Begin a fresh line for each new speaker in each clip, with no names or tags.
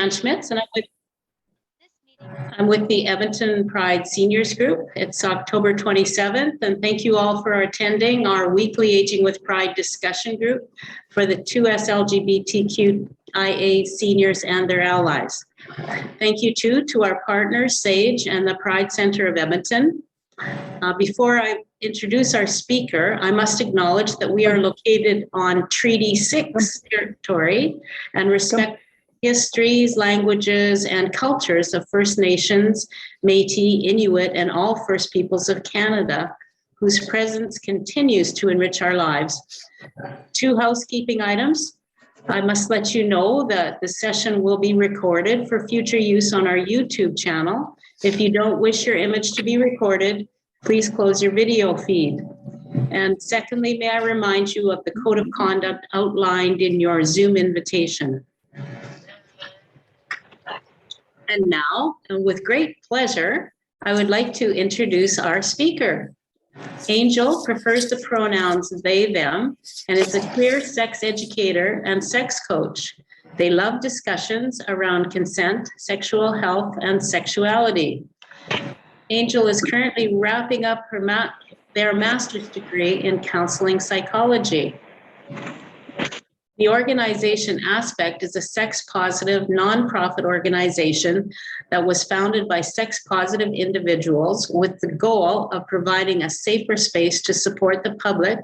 Schmitz, and I'm with the Edmonton Pride Seniors Group. It's October 27th, and thank you all for attending our weekly Aging with Pride discussion group for the 2S LGBTQIA seniors and their allies. Thank you too to our partners, SAGE and the Pride Center of Edmonton. Before I introduce our speaker, I must acknowledge that we are located on Treaty 6 territory and respect histories, languages, and cultures of First Nations, Métis, Inuit, and all First Peoples of Canada, whose presence continues to enrich our lives. 2 housekeeping items. I must let you know that the session will be recorded for future use on our YouTube channel. If you don't wish your image to be recorded, please close your video feed. And secondly, may I remind you of the code of conduct outlined in your Zoom invitation. And now, and with great pleasure, I would like to introduce our speaker. Angel prefers the pronouns they, them, and is a queer sex educator and sex coach. They love discussions around consent, sexual health, and sexuality. Angel is currently wrapping up their master's degree in counseling psychology. The organization ASPECC is a sex-positive nonprofit organization that was founded by sex-positive individuals with the goal of providing a safer space to support the public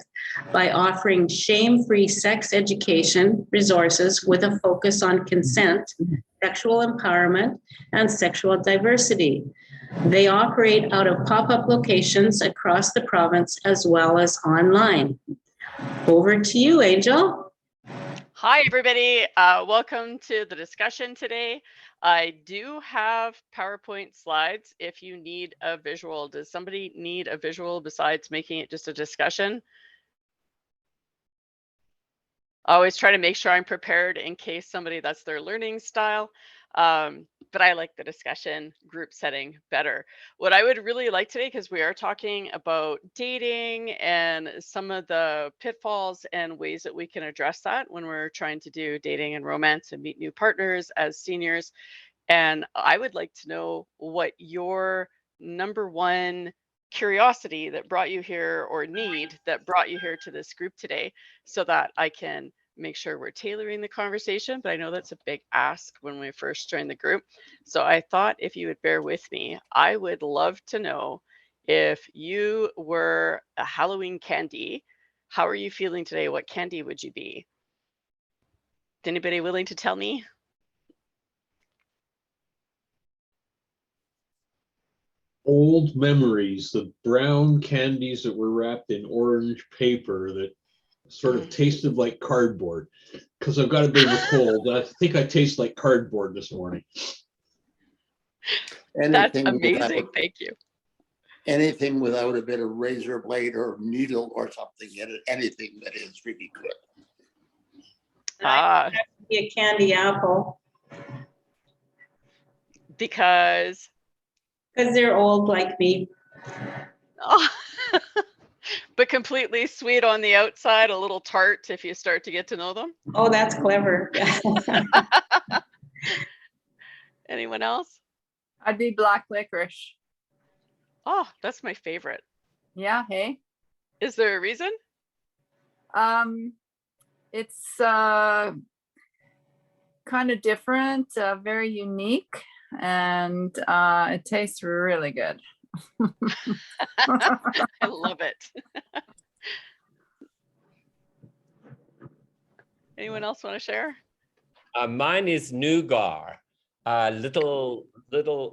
by offering shame-free sex education resources with a focus on consent, sexual empowerment, and sexual diversity. They operate out of pop-up locations across the province as well as online. Over to you, Angel.
Hi, everybody. Welcome to the discussion today. I do have PowerPoint slides if you need a visual. Does somebody need a visual besides making it just a discussion? I always try to make sure I'm prepared in case that's their learning style. But I like the discussion group setting better. What I would really like today, because we are talking about dating and some of the pitfalls and ways that we can address that when we're trying to do dating and romance and meet new partners as seniors. And I would like to know what your number one curiosity that brought you here, or need that brought you here to this group today, so that I can make sure we're tailoring the conversation. But I know that's a big ask when we first joined the group. So I thought if you would bear with me, I would love to know, if you were a Halloween candy, how are you feeling today? What candy would you be? Is anybody willing to tell me?
Old memories, the brown candies that were wrapped in orange paper that sort of tasted like cardboard, because I've got a bit of a cold. I think I taste like cardboard this morning.
That's amazing. Thank you.
Anything without a bit of razor blade or needle or something in it, anything that is really good.
Be a candy apple.
Because
they're old like me.
Oh. But completely sweet on the outside, a little tart if you start to get to know them.
Oh, that's clever.
Anyone else?
I'd be black licorice.
Oh, that's my favorite.
Yeah, hey.
Is there a reason?
It's kind of different, very unique, and it tastes really good.
I love it. Anyone else want to share?
Mine is nougat. Little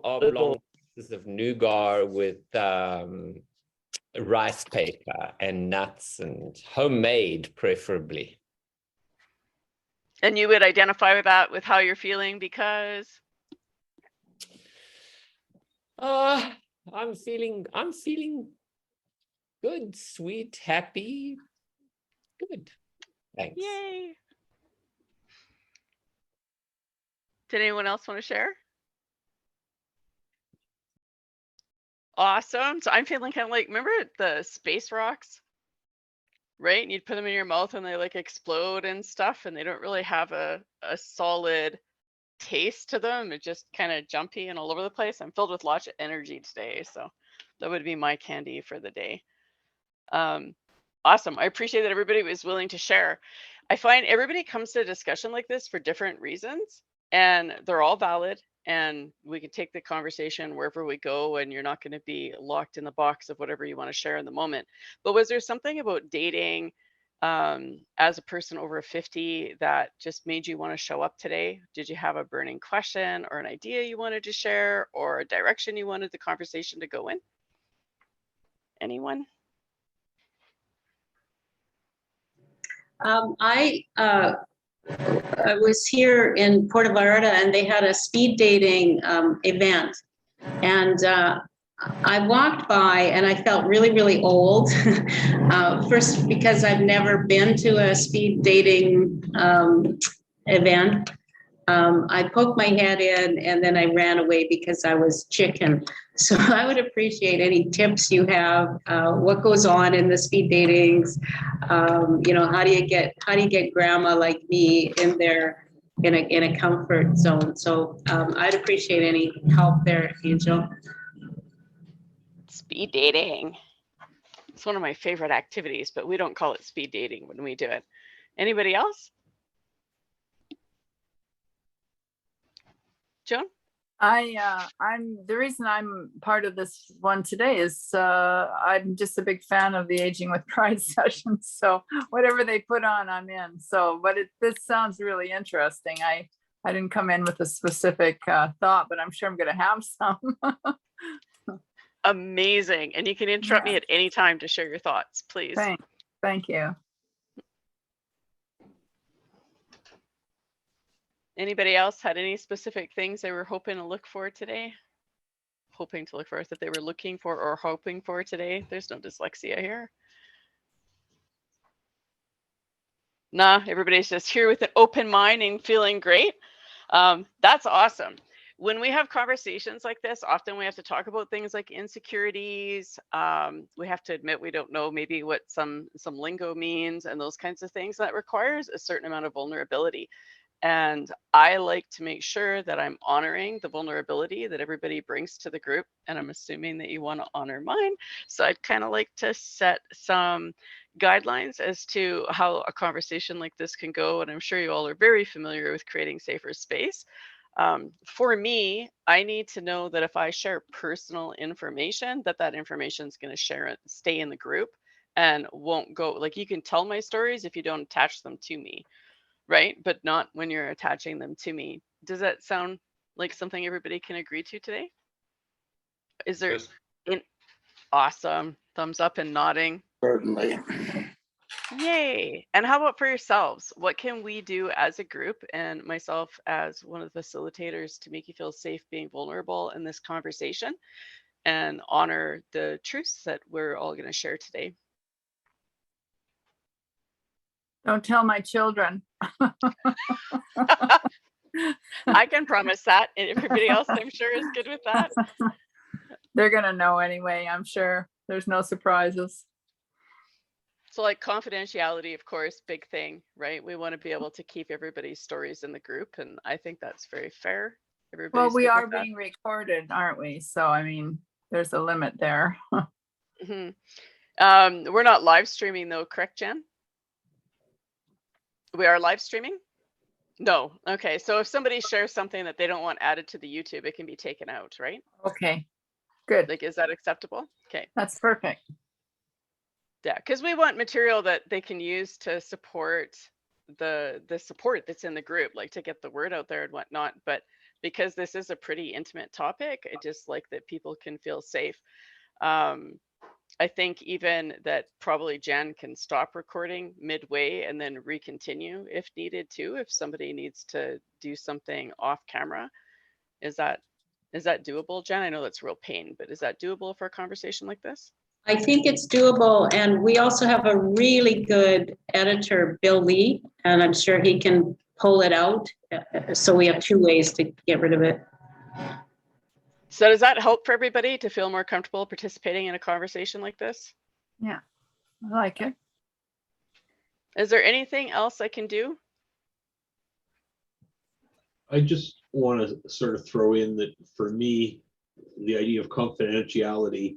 oblong pieces of nougat with rice paper and nuts, and homemade preferably.
And you would identify with that, with how you're feeling, because
I'm feeling good, sweet, happy, good. Thanks.
Yay. Did anyone else want to share? Awesome. So I'm feeling kind of like, remember the space rocks? Right? And you'd put them in your mouth and they like explode and stuff, and they don't really have a solid taste to them. It's just kind of jumpy and all over the place. I'm filled with lots of energy today. So that would be my candy for the day. Awesome. I appreciate that everybody was willing to share. I find everybody comes to a discussion like this for different reasons, and they're all valid, and we can take the conversation wherever we go, and you're not going to be locked in the box of whatever you want to share in the moment. But was there something about dating as a person over 50 that just made you want to show up today? Did you have a burning question or an idea you wanted to share, or a direction you wanted the conversation to go in? Anyone?
I was here in Puerto Vallarta, and they had a speed dating event, and I walked by and I felt really, really old. First, because I've never been to a speed dating event. I poked my head in and then I ran away because I was chicken. So I would appreciate any tips you have. What goes on in the speed datings? How do you get grandma like me in there in a comfort zone? So I'd appreciate any help there, Angel.
Speed dating. It's one of my favorite activities, but we don't call it speed dating when we do it. Anybody else? Joan?
I'm the reason I'm part of this one today is I'm just a big fan of the Aging with Pride sessions. So whatever they put on, I'm in. So, but this sounds really interesting. I didn't come in with a specific thought, but I'm sure I'm going to have some.
Amazing. And you can interrupt me at any time to share your thoughts, please.
Thank you.
Anybody else had any specific things they were hoping to look for today? Hoping to look for, that they were looking for or hoping for today? There's no dyslexia here. Nah, everybody's just here with an open mind and feeling great. That's awesome. When we have conversations like this, often we have to talk about things like insecurities. We have to admit we don't know maybe what some lingo means and those kinds of things. That requires a certain amount of vulnerability. And I like to make sure that I'm honoring the vulnerability that everybody brings to the group. And I'm assuming that you want to honor mine. So I'd kind of like to set some guidelines as to how a conversation like this can go. And I'm sure you all are very familiar with creating safer space. For me, I need to know that if I share personal information, that information is going to stay in the group and won't go. Like, you can tell my stories if you don't attach them to me. Right? But not when you're attaching them to me. Does that sound like something everybody can agree to today? Is there awesome thumbs up and nodding?
Certainly.
Yay. And how about for yourselves? What can we do as a group, and myself as one of the facilitators, to make you feel safe being vulnerable in this conversation and honor the truths that we're all going to share today?
Don't tell my children.
I can promise that. And everybody else, I'm sure, is good with that.
They're going to know anyway, I'm sure. There's no surprises.
So, like, confidentiality, of course, big thing, right? We want to be able to keep everybody's stories in the group. And I think that's very fair.
Well, we are being recorded, aren't we? So, I mean, there's a limit there.
Mm-hmm. We're not live streaming though, correct, Jen? We are live streaming? No. Okay. So if somebody shares something that they don't want added to the YouTube, it can be taken out, right?
Okay. Good.
Like, is that acceptable? Okay.
That's perfect.
Yeah, because we want material that they can use to support the support that's in the group, like to get the word out there and whatnot. But because this is a pretty intimate topic, I just like that people can feel safe. I think even that probably Jen can stop recording midway and then recontinue if needed too, if somebody needs to do something off camera. Is that doable, Jen? I know that's real pain, but is that doable for a conversation like this?
I think it's doable, and we also have a really good editor, Bill Lee, and I'm sure he can pull it out. So we have two ways to get rid of it.
So does that help for everybody to feel more comfortable participating in a conversation like this?
Yeah, I like it.
Is there anything else I can do?
I just want to sort of throw in that for me, the idea of confidentiality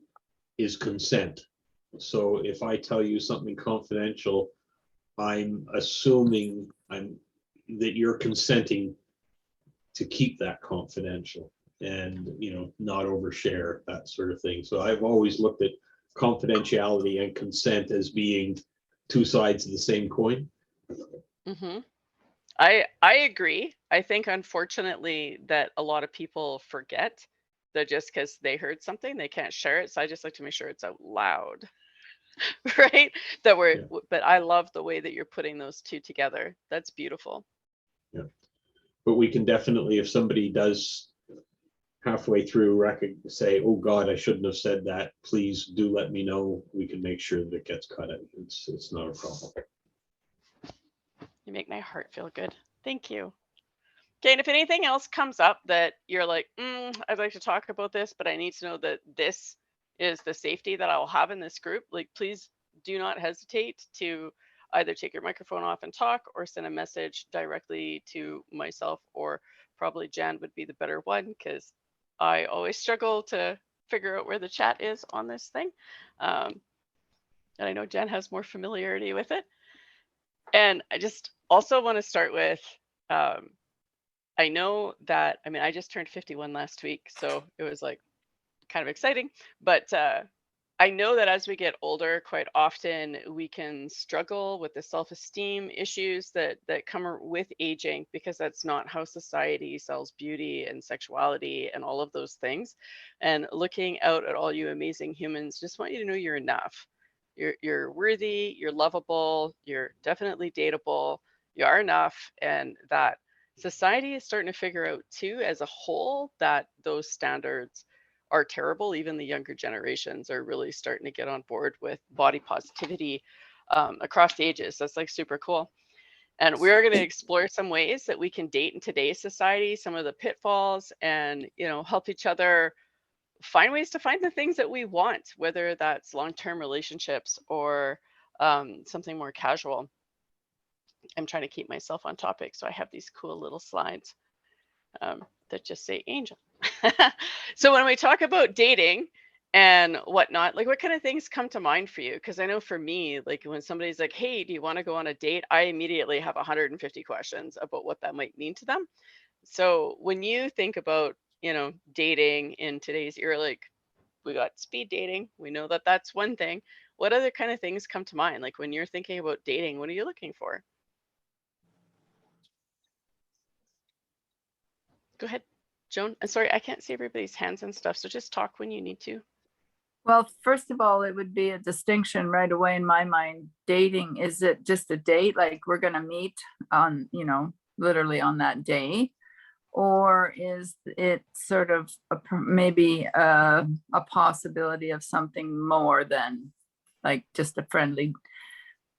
is consent. So if I tell you something confidential, I'm assuming that you're consenting to keep that confidential and, you know, not overshare, that sort of thing. So I've always looked at confidentiality and consent as being two sides of the same coin.
Mm-hmm. I agree. I think unfortunately that a lot of people forget that just because they heard something, they can't share it. So I just like to make sure it's out loud, right? That we're,
Yeah.
but I love the way that you're putting those two together. That's beautiful.
Yeah. But we can definitely, if somebody does halfway through say, oh God, I shouldn't have said that, please do let me know. We can make sure that it gets cut out. It's not a problem.
You make my heart feel good. Thank you. Okay, and if anything else comes up that you're like, I'd like to talk about this, but I need to know that this is the safety that I'll have in this group, like please do not hesitate to either take your microphone off and talk or send a message directly to myself, or probably Jan would be the better one because I always struggle to figure out where the chat is on this thing. And I know Jan has more familiarity with it. And I just also want to start with, I know that, I mean, I just turned 51 last week, so it was like kind of exciting, but I know that as we get older, quite often we can struggle with the self-esteem issues that come with aging, because that's not how society sells beauty and sexuality and all of those things. And looking out at all you amazing humans, just want you to know you're enough. You're worthy, you're lovable, you're definitely dateable, you are enough, and that society is starting to figure out too as a whole that those standards are terrible. Even the younger generations are really starting to get on board with body positivity across the ages. That's like super cool. And we're going to explore some ways that we can date in today's society, some of the pitfalls, and, you know, help each other find ways to find the things that we want, whether that's long-term relationships or something more casual. I'm trying to keep myself on topic, so I have these cool little slides that just say angel. So when we talk about dating and whatnot, like what kind of things come to mind for you? Because I know for me, like when somebody's like, hey, do you want to go on a date? I immediately have 150 questions about what that might mean to them. So when you think about, you know, dating in today's era, like we got speed dating, we know that that's one thing. What other kind of things come to mind? Like when you're thinking about dating, what are you looking for? Go ahead, Joan. I'm sorry, I can't see everybody's hands and stuff, so just talk when you need to.
Well, first of all, it would be a distinction right away in my mind. Dating, is it just a date? Like we're going to meet on, you know, literally on that day? Or is it sort of maybe a possibility of something more than like just a friendly,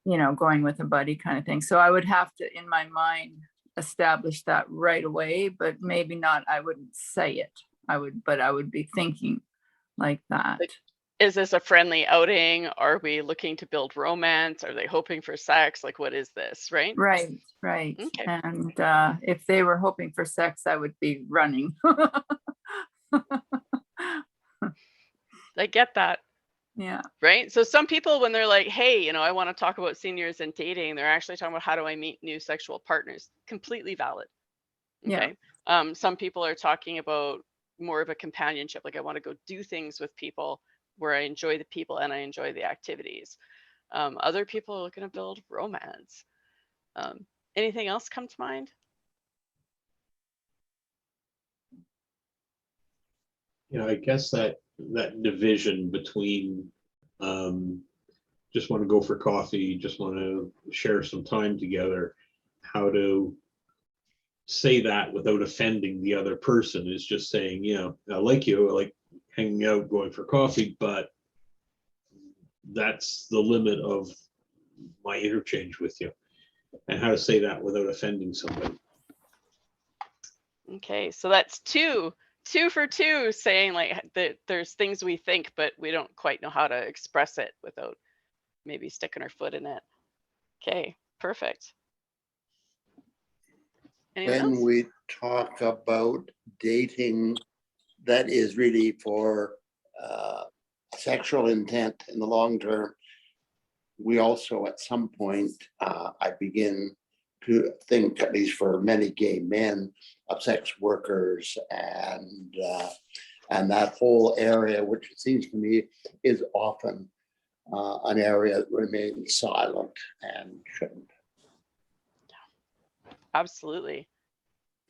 you know, going with a buddy kind of thing? So I would have to, in my mind, establish that right away, but maybe not, I wouldn't say it. But I would be thinking like that.
Is this a friendly outing? Are we looking to build romance? Are they hoping for sex? Like, what is this, right?
Right.
Okay.
And if they were hoping for sex, I would be running.
I get that.
Yeah.
Right. So some people, when they're like, hey, you know, I want to talk about seniors and dating, they're actually talking about how do I meet new sexual partners. Completely valid. Okay.
Yeah.
Some people are talking about more of a companionship. Like I want to go do things with people where I enjoy the people and I enjoy the activities. Other people are looking to build romance. Anything else come to mind?
You know, I guess that division between just want to go for coffee, just want to share some time together, how to say that without offending the other person is just saying, you know, I like you, I like hanging out, going for coffee, but that's the limit of my interchange with you. And how to say that without offending somebody.
Okay, so that's two for two, saying like that there's things we think, but we don't quite know how to express it without maybe sticking our foot in it. Okay, perfect. Anyone
When
else?
we talk about dating, that is really for sexual intent in the long term. We also, at some point, I begin to think, at least for many gay men, of sex workers and that whole area, which it seems to me is often an area that remains silent and shouldn't.
Absolutely.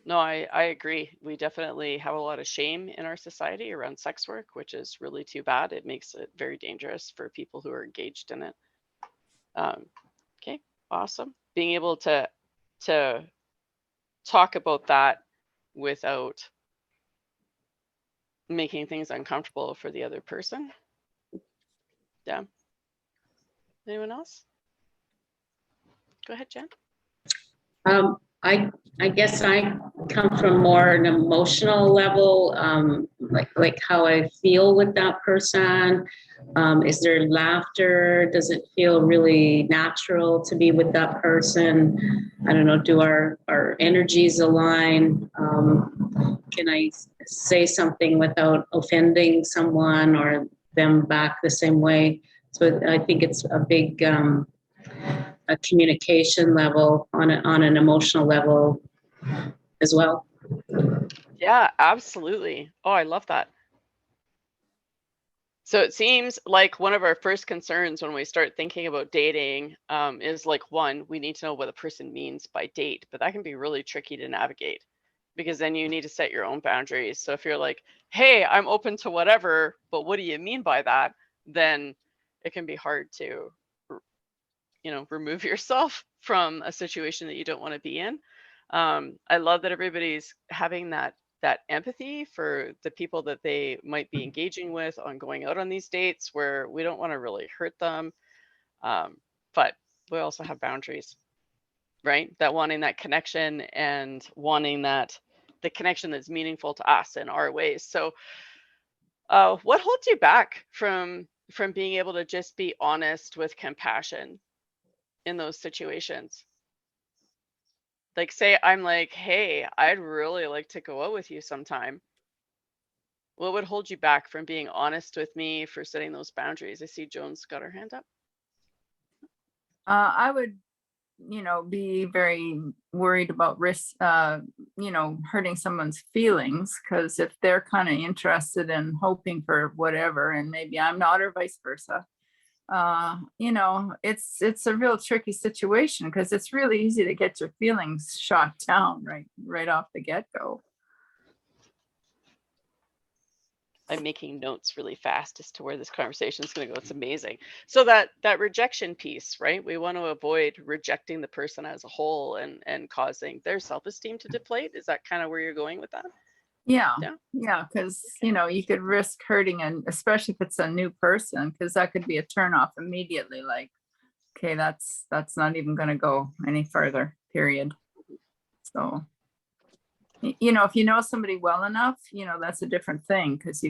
No, I agree. We definitely have a lot of shame in our society around sex work, which is really too bad. It makes it very dangerous for people who are engaged in it. Okay, awesome. Being able to talk about that without making things uncomfortable for the other person. Yeah. Anyone else? Go ahead, Jen.
I guess I come from more an emotional level, like how I feel with that person. Is there laughter? Does it feel really natural to be with that person? I don't know, do our energies align? Can I say something without offending someone or them back the same way? So I think it's a big a communication level on an emotional level as well.
Yeah, absolutely. Oh, I love that. So it seems like one of our first concerns when we start thinking about dating is like, one, we need to know what the person means by date, but that can be really tricky to navigate because then you need to set your own boundaries. So if you're like, hey, I'm open to whatever, but what do you mean by that? Then it can be hard to, remove yourself from a situation that you don't want to be in. I love that everybody's having that empathy for the people that they might be engaging with on going out on these dates where we don't want to really hurt them. But we also have boundaries, right? That wanting that connection and wanting the connection that's meaningful to us in our ways. So what holds you back from being able to just be honest with compassion in those situations? Like, say I'm like, hey, I'd really like to go out with you sometime. What would hold you back from being honest with me, for setting those boundaries? I see Joan's got her hand up.
I would, be very worried about risk, hurting someone's feelings, because if they're kind of interested in hoping for whatever, and maybe I'm not, or vice versa, it's a real tricky situation because it's really easy to get your feelings shot down right off the get-go.
I'm making notes really fast as to where this conversation is going to go. It's amazing. So that rejection piece, right? We want to avoid rejecting the person as a whole and causing their self-esteem to deflate. Is that kind of where you're going with that?
Yeah, because you could risk hurting, and especially if it's a new person, because that could be a turnoff immediately. Like, okay, that's not even going to go any further. Period. So, if you know somebody well enough, that's a different thing, because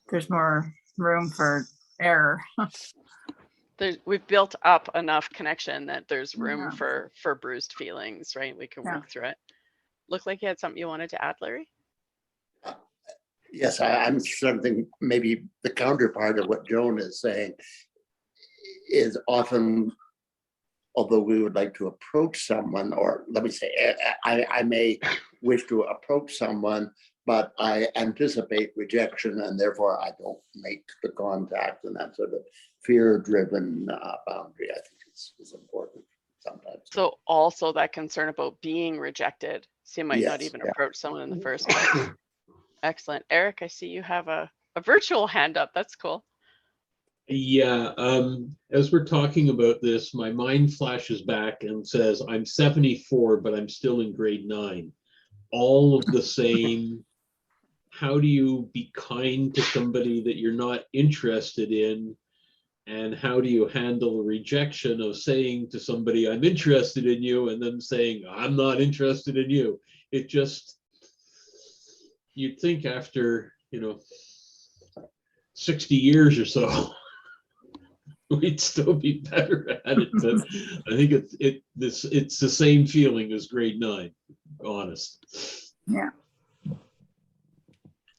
there's more room for error.
We've built up enough connection that there's room
Yeah.
for bruised feelings, right? We can work through it. Looked like you had something you wanted to add, Larry?
Yes, I'm something, maybe the counterpart of what Joan is saying is often, although we would like to approach someone, or let me say, I may wish to approach someone, but I anticipate rejection and therefore I don't make the contact, and that sort of fear-driven boundary, I think is important sometimes.
So also that concern about being rejected. So you might not even approach someone in the first place. Excellent. Eric, I see you have a virtual hand up. That's cool.
Yeah, as we're talking about this, my mind flashes back and says, I'm 74, but I'm still in grade 9. All of the same, how do you be kind to somebody that you're not interested in? And how do you handle the rejection of saying to somebody, I'm interested in you, and then saying, I'm not interested in you? It just, you'd think after, 60 years or so, we'd still be better at it. But I think it's the same feeling as grade 9. honest.
Yeah.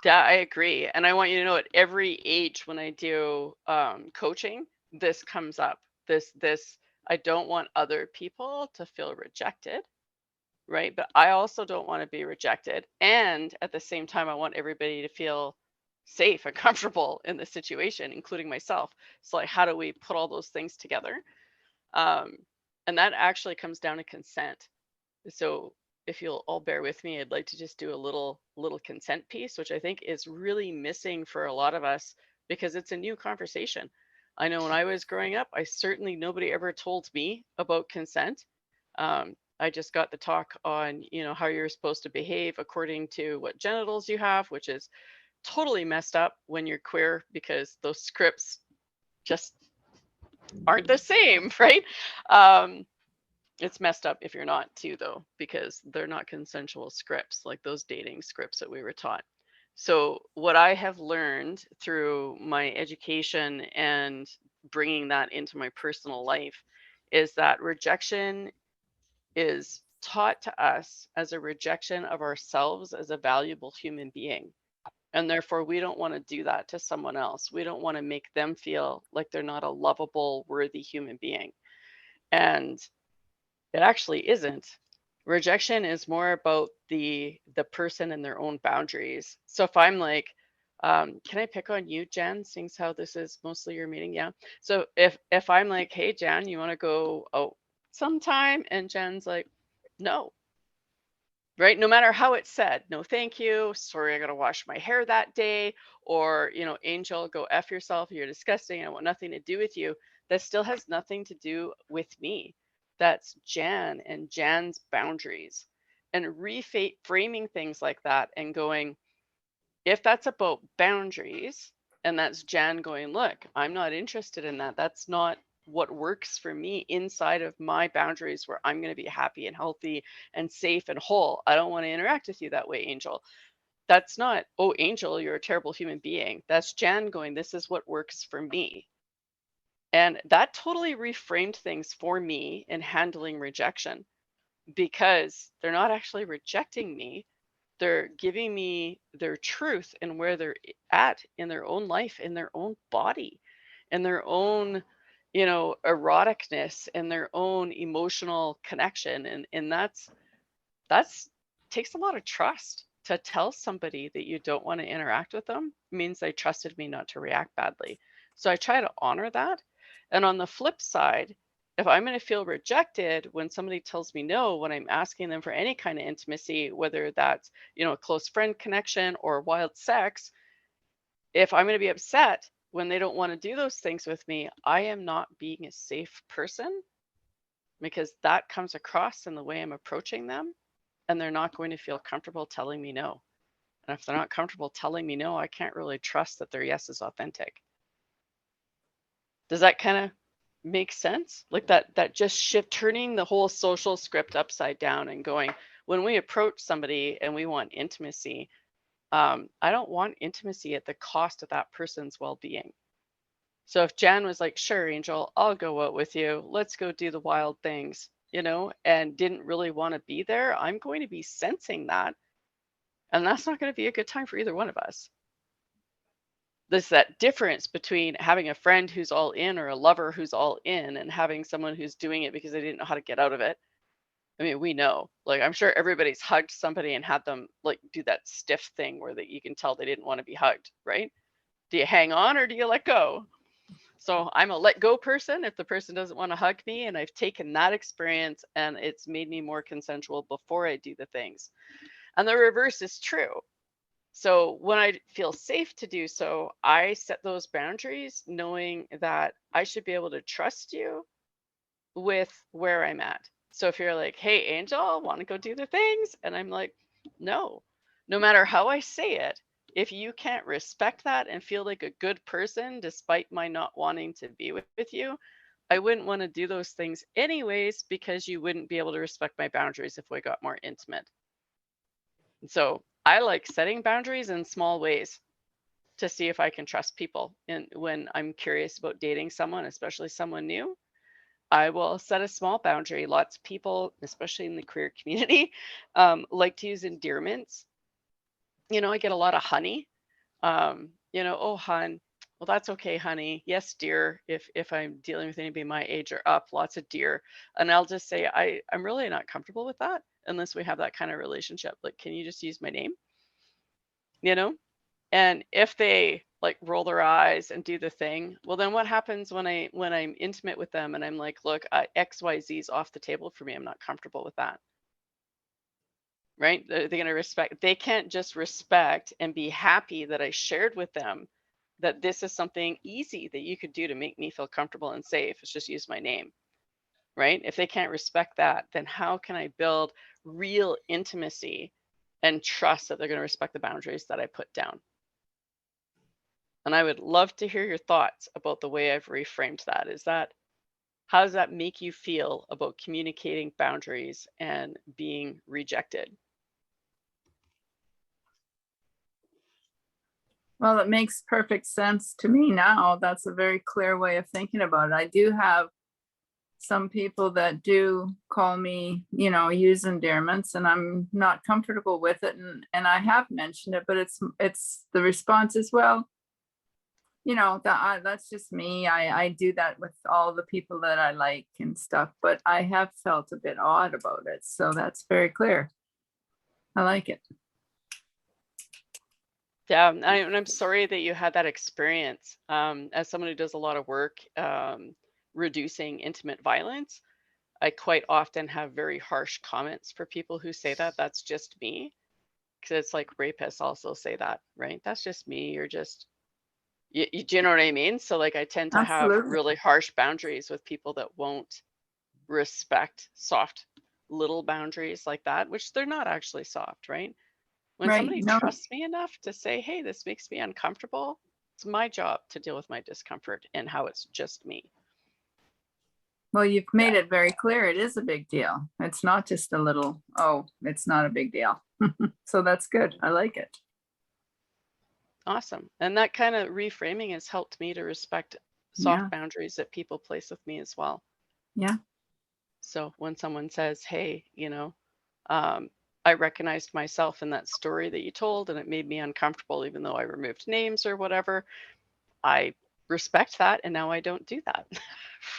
Yeah, I agree. And I want you to know at every age when I do coaching, this comes up. This, I don't want other people to feel rejected, right? But I also don't want to be rejected. And at the same time, I want everybody to feel safe and comfortable in the situation, including myself. So like, how do we put all those things together? And that actually comes down to consent. So if you'll all bear with me, I'd like to just do a little consent piece, which I think is really missing for a lot of us because it's a new conversation. I know when I was growing up, nobody ever told me about consent. I just got the talk on, how you're supposed to behave according to what genitals you have, which is totally messed up when you're queer because those scripts just aren't the same, right? It's messed up if you're not too, though, because they're not consensual scripts like those dating scripts that we were taught. So what I have learned through my education and bringing that into my personal life is that rejection is taught to us as a rejection of ourselves as a valuable human being. And therefore, we don't want to do that to someone else. We don't want to make them feel like they're not a lovable, worthy human being. And it actually isn't. Rejection is more about the person and their own boundaries. So if I'm like, can I pick on you, Jen, seeing how this is mostly your meeting? Yeah. So if I'm like, hey, Jen, you want to go out sometime? And Jen's like, no. Right? No matter how it's said, no, thank you. Sorry, I got to wash my hair that day. Or, Angel, go F yourself. You're disgusting. I want nothing to do with you. That still has nothing to do with me. That's Jan and Jan's boundaries. And reframing things like that and going, if that's about boundaries, and that's Jan going, look, I'm not interested in that. That's not what works for me inside of my boundaries where I'm going to be happy and healthy and safe and whole. I don't want to interact with you that way, Angel. That's not, oh, Angel, you're a terrible human being. That's Jan going, this is what works for me. And that totally reframed things for me in handling rejection because they're not actually rejecting me. They're giving me their truth and where they're at in their own life, in their own body, in their own, eroticness and their own emotional connection. And that's takes a lot of trust to tell somebody that you don't want to interact with them. It means they trusted me not to react badly. So I try to honor that. And on the flip side, if I'm going to feel rejected when somebody tells me no, when I'm asking them for any kind of intimacy, whether that's, a close friend connection or wild sex, if I'm going to be upset when they don't want to do those things with me, I am not being a safe person because that comes across in the way I'm approaching them, and they're not going to feel comfortable telling me no. And if they're not comfortable telling me no, I can't really trust that their yes is authentic. Does that kind of make sense? Like that just turning the whole social script upside down and going, when we approach somebody and we want intimacy, I don't want intimacy at the cost of that person's well-being. So if Jan was like, sure, Angel, I'll go out with you. Let's go do the wild things, and didn't really want to be there, I'm going to be sensing that. And that's not going to be a good time for either one of us. There's that difference between having a friend who's all in or a lover who's all in and having someone who's doing it because they didn't know how to get out of it. I mean, we know, like, I'm sure everybody's hugged somebody and had them like do that stiff thing where you can tell they didn't want to be hugged, right? Do you hang on or do you let go? So I'm a let go person if the person doesn't want to hug me, and I've taken that experience and it's made me more consensual before I do the things. And the reverse is true. So when I feel safe to do so, I set those boundaries knowing that I should be able to trust you with where I'm at. So if you're like, hey, Angel, want to go do the things? And I'm like, no matter how I say it, if you can't respect that and feel like a good person, despite my not wanting to be with you, I wouldn't want to do those things anyways, because you wouldn't be able to respect my boundaries if we got more intimate. And so I like setting boundaries in small ways to see if I can trust people. And when I'm curious about dating someone, especially someone new, I will set a small boundary. Lots of people, especially in the queer community, like to use endearments. I get a lot of honey. Oh, hun, well, that's okay, honey. Yes, dear. If I'm dealing with anybody my age or up, lots of dear. And I'll just say, I'm really not comfortable with that unless we have that kind of relationship. Like, can you just use my name? And if they like roll their eyes and do the thing, well, then what happens when I'm intimate with them and I'm like, look, XYZ is off the table for me. I'm not comfortable with that. Right? They're going to respect. They can't just respect and be happy that I shared with them that this is something easy that you could do to make me feel comfortable and safe. It's just use my name. Right? If they can't respect that, then how can I build real intimacy and trust that they're going to respect the boundaries that I put down? And I would love to hear your thoughts about the way I've reframed that. How does that make you feel about communicating boundaries and being rejected?
Well, it makes perfect sense to me now. That's a very clear way of thinking about it. I do have some people that do call me, use endearments, and I'm not comfortable with it. And I have mentioned it, but it's the response as well. That's just me. I do that with all the people that I like and stuff, but I have felt a bit odd about it. So that's very clear. I like it.
Yeah, and I'm sorry that you had that experience. As someone who does a lot of work reducing intimate violence, I quite often have very harsh comments for people who say that. That's just me. Because it's like rapists also say that, right? That's just me. You're just, do you know what I mean? So like I tend to have
Absolutely.
really harsh boundaries with people that won't respect soft little boundaries like that, which they're not actually soft, right? When
Right.
somebody
No,
trusts me enough to say, hey, this makes me uncomfortable, it's my job to deal with my discomfort and how it's just me.
well, you've made it very clear. It is a big deal. It's not just a little, it's not a big deal. So that's good. I like it.
Awesome. And that kind of reframing has helped me to respect soft boundaries that people place with me as well.
Yeah.
So when someone says, hey, I recognized myself in that story that you told and it made me uncomfortable, even though I removed names or whatever, I respect that. And now I don't do that.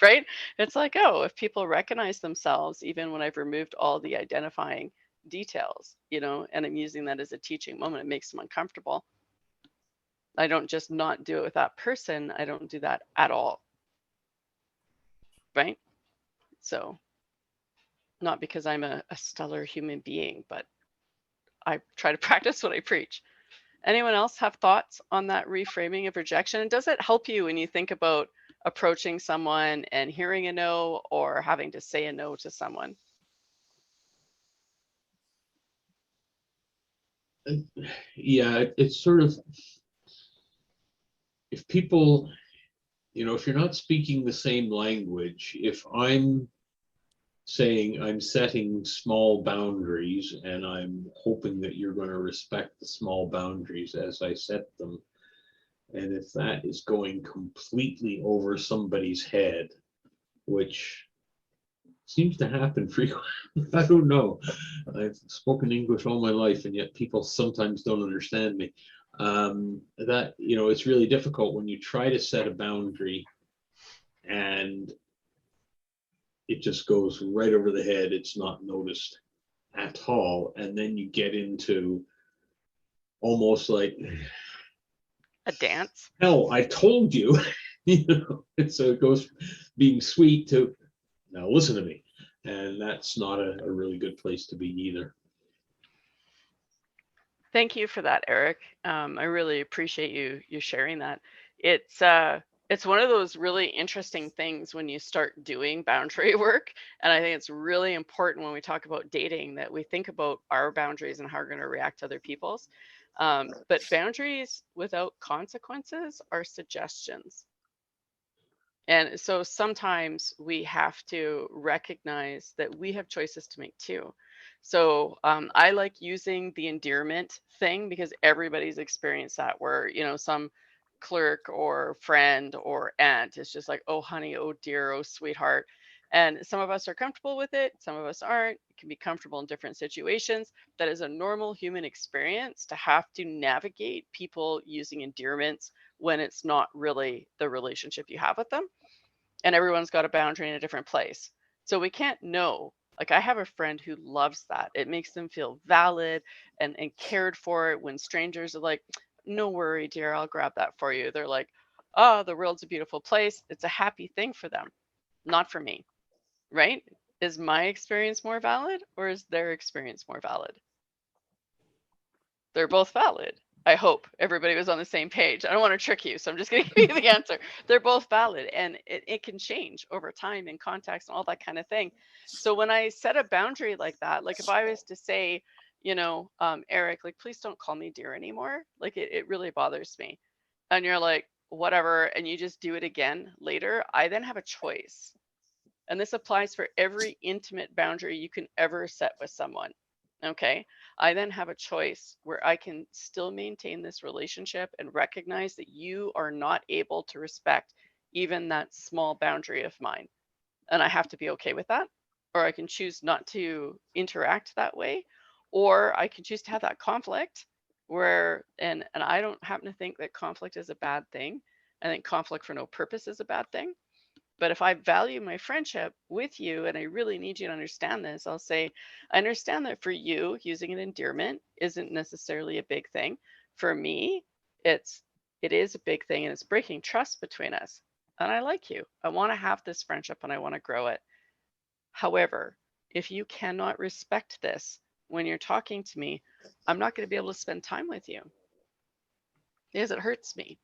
Right? It's like, oh, if people recognize themselves, even when I've removed all the identifying details, and I'm using that as a teaching moment, it makes them uncomfortable. I don't just not do it with that person. I don't do that at all. Right? So not because I'm a stellar human being, but I try to practice what I preach. Anyone else have thoughts on that reframing of rejection? And does it help you when you think about approaching someone and hearing a no or having to say a no to someone?
Yeah, it's sort of, if people, if you're not speaking the same language, if I'm saying I'm setting small boundaries and I'm hoping that you're going to respect the small boundaries as I set them, and if that is going completely over somebody's head, which seems to happen frequently, I don't know. I've spoken English all my life, and yet people sometimes don't understand me. That, it's really difficult when you try to set a boundary and it just goes right over the head. It's not noticed at all. And then you get into almost like,
A dance?
hell, I told you. And so it goes being sweet to, now listen to me. And that's not a really good place to be either.
Thank you for that, Eric. I really appreciate you sharing that. It's one of those really interesting things when you start doing boundary work. And I think it's really important when we talk about dating that we think about our boundaries and how we're going to react to other people's. But boundaries without consequences are suggestions. And so sometimes we have to recognize that we have choices to make too. So I like using the endearment thing because everybody's experienced that where, some clerk or friend or aunt is just like, oh, honey, oh, dear, oh, sweetheart. And some of us are comfortable with it, some of us aren't. It can be comfortable in different situations. That is a normal human experience, to have to navigate people using endearments when it's not really the relationship you have with them. And everyone's got a boundary in a different place. So we can't know. Like, I have a friend who loves that. It makes them feel valid and cared for when strangers are like, no worry, dear, I'll grab that for you. They're like, oh, the world's a beautiful place. It's a happy thing for them, not for me, right? Is my experience more valid, or is their experience more valid? They're both valid. I hope everybody was on the same page. I don't want to trick you, so I'm just going to give you the answer. They're both valid, and it can change over time in context and all that kind of thing. So when I set a boundary like that, like if I was to say, Eric, like, please don't call me dear anymore. Like, it really bothers me. And you're like, whatever, and you just do it again later, I then have a choice. And this applies for every intimate boundary you can ever set with someone. Okay. I then have a choice where I can still maintain this relationship and recognize that you are not able to respect even that small boundary of mine. And I have to be okay with that. Or I can choose not to interact that way. Or I can choose to have that conflict where, and I don't happen to think that conflict is a bad thing. I think conflict for no purpose is a bad thing. But if I value my friendship with you, and I really need you to understand this, I'll say, I understand that for you, using an endearment isn't necessarily a big thing. For me, it is a big thing, and it's breaking trust between us. And I like you. I want to have this friendship and I want to grow it. However, if you cannot respect this when you're talking to me, I'm not going to be able to spend time with you because it hurts me.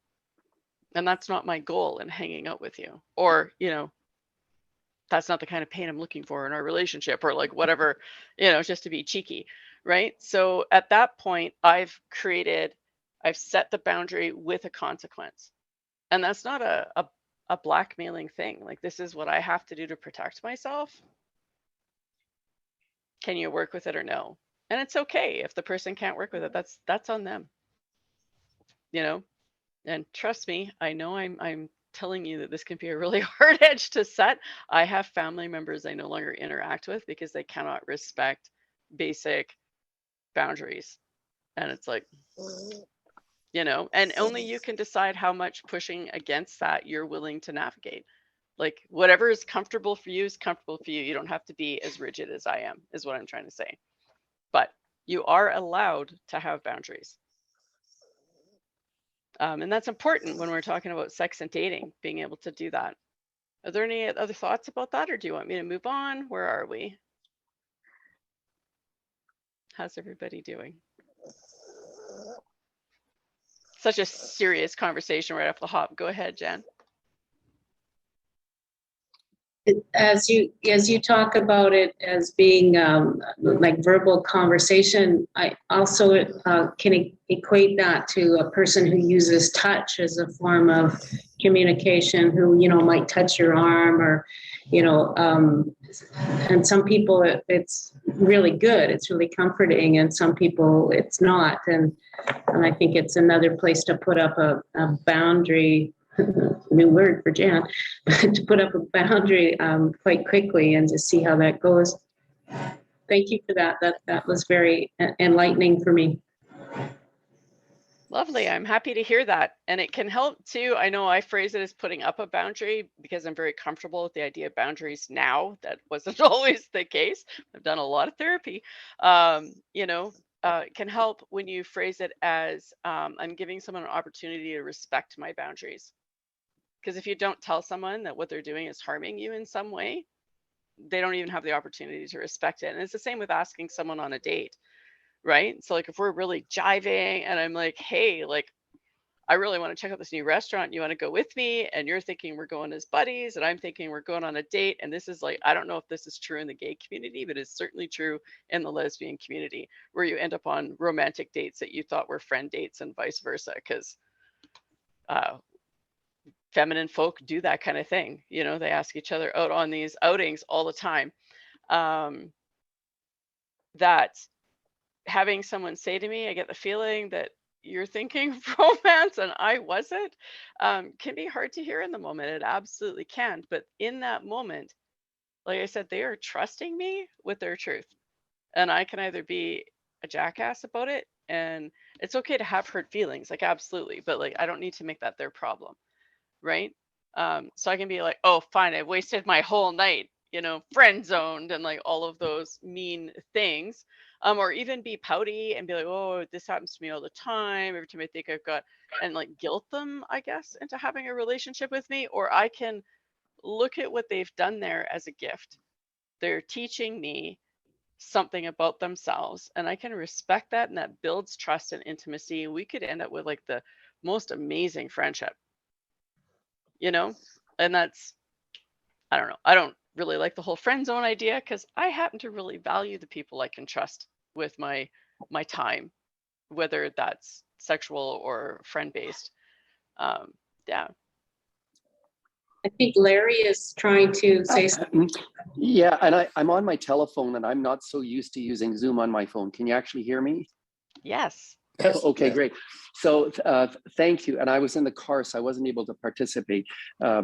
And that's not my goal in hanging out with you. Or, that's not the kind of pain I'm looking for in our relationship, or like whatever, just to be cheeky. Right. So at that point, I've set the boundary with a consequence. And that's not a blackmailing thing. Like, this is what I have to do to protect myself. Can you work with it or no? And it's okay if the person can't work with it. That's on them. And trust me, I know I'm telling you that this can be a really hard edge to set. I have family members I no longer interact with because they cannot respect basic boundaries. And it's like, and only you can decide how much pushing against that you're willing to navigate. Like, whatever is comfortable for you is comfortable for you. You don't have to be as rigid as I am, is what I'm trying to say. But you are allowed to have boundaries. And that's important when we're talking about sex and dating, being able to do that. Are there any other thoughts about that, or do you want me to move on? Where are we? How's everybody doing? Such a serious conversation right off the hop. Go ahead, Jan.
As you talk about it as being like verbal conversation, I also can equate that to a person who uses touch as a form of communication, who might touch your arm, or and some people it's really good, it's really comforting, and some people it's not, and I think it's another place to put up a boundary. New word for Jan, to put up a boundary quite quickly and to see how that goes. Thank you for that. That was very enlightening for me.
Lovely. I'm happy to hear that. And it can help too. I know I phrase it as putting up a boundary because I'm very comfortable with the idea of boundaries now. That wasn't always the case. I've done a lot of therapy. It can help when you phrase it as I'm giving someone an opportunity to respect my boundaries. Because if you don't tell someone that what they're doing is harming you in some way, they don't even have the opportunity to respect it. And it's the same with asking someone on a date, right? So like, if we're really jiving and I'm like, hey, like, I really want to check out this new restaurant. You want to go with me? And you're thinking we're going as buddies, and I'm thinking we're going on a date. And this is like, I don't know if this is true in the gay community, but it's certainly true in the lesbian community, where you end up on romantic dates that you thought were friend dates and vice versa. Because feminine folk do that kind of thing. They ask each other out on these outings all the time. That having someone say to me, I get the feeling that you're thinking romance and I wasn't, can be hard to hear in the moment. It absolutely can. But in that moment, Like I said, they are trusting me with their truth. And I can either be a jackass about it, and it's okay to have hurt feelings, like absolutely, but like I don't need to make that their problem, right? So I can be like, oh, fine, I wasted my whole night, friend zoned and like all of those mean things. Or even be pouty and be like, oh, this happens to me all the time. Every time I think I've got, and like guilt them, I guess, into having a relationship with me. Or I can look at what they've done there as a gift. They're teaching me something about themselves, and I can respect that, and that builds trust and intimacy. We could end up with like the most amazing friendship, and that's, I don't know. I don't really like the whole friend zone idea because I happen to really value the people I can trust with my time, whether that's sexual or friend based. Yeah.
I think Larry is trying to say something.
Yeah, and I'm on my telephone and I'm not so used to using Zoom on my phone. Can you actually hear me?
Yes.
Yes,
Okay,
yes.
great. So thank you. And I was in the car, so I wasn't able to participate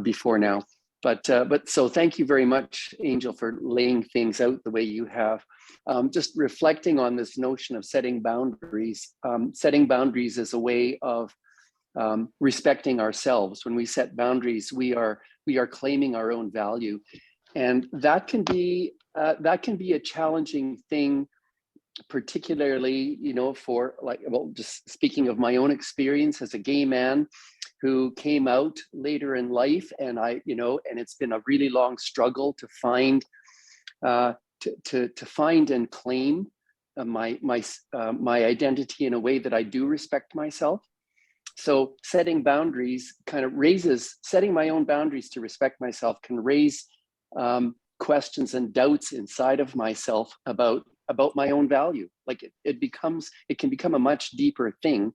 before now. But so thank you very much, Angel, for laying things out the way you have. Just reflecting on this notion of setting boundaries. Setting boundaries is a way of respecting ourselves. When we set boundaries, we are claiming our own value, and that can be a challenging thing, particularly for like, well, just speaking of my own experience as a gay man who came out later in life, and and it's been a really long struggle to find to find and claim my identity in a way that I do respect myself. So setting boundaries setting my own boundaries to respect myself can raise questions and doubts inside of myself about my own value. Like it can become a much deeper thing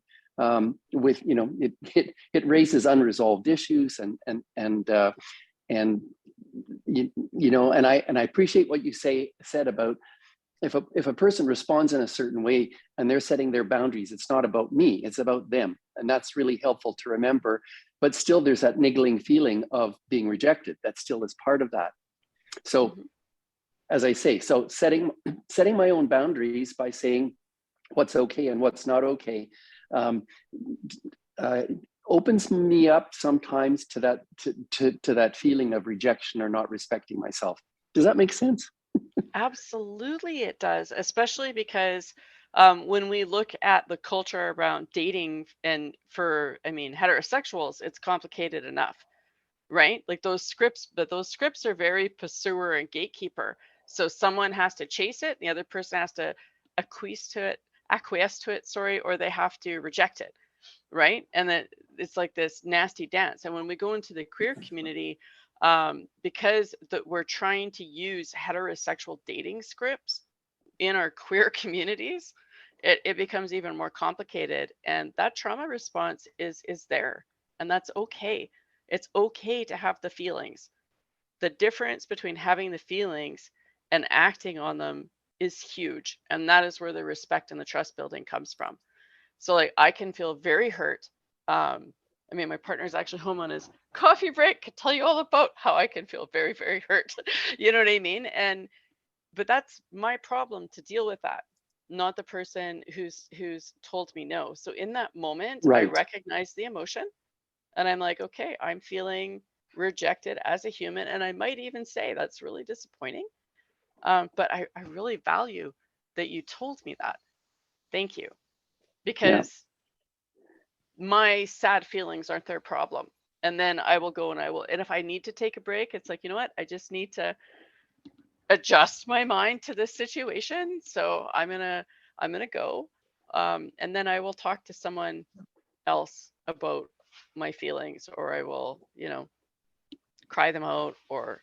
with, it raises unresolved issues and I appreciate what you said about if a person responds in a certain way and they're setting their boundaries, it's not about me, it's about them. And that's really helpful to remember. But still, there's that niggling feeling of being rejected. That still is part of that. So, as I say, so setting my own boundaries by saying what's okay and what's not okay opens me up sometimes to that feeling of rejection or not respecting myself. Does that make sense?
Absolutely, it does, especially because when we look at the culture around dating and heterosexuals, it's complicated enough, right? Like those scripts, but those scripts are very pursuer and gatekeeper. So someone has to chase it, the other person has to acquiesce to it, sorry, or they have to reject it, right? And that it's like this nasty dance. And when we go into the queer community, because we're trying to use heterosexual dating scripts in our queer communities, it becomes even more complicated. And that trauma response is there, and that's okay. It's okay to have the feelings. The difference between having the feelings and acting on them is huge, and that is where the respect and the trust building comes from. So like I can feel very hurt. My partner's actually home on his coffee break, could tell you all about how I can feel very, very hurt. You know what I mean? But that's my problem to deal with that, not the person who's told me no. So in that moment, I
Right.
recognize the emotion and I'm like, okay, I'm feeling rejected as a human. And I might even say that's really disappointing. But I really value that you told me that. Thank you. Because my sad feelings aren't their problem. And then I will go and if I need to take a break, it's like, you know what? I just need to adjust my mind to this situation. So I'm gonna go. And then I will talk to someone else about my feelings, or I will, cry them out or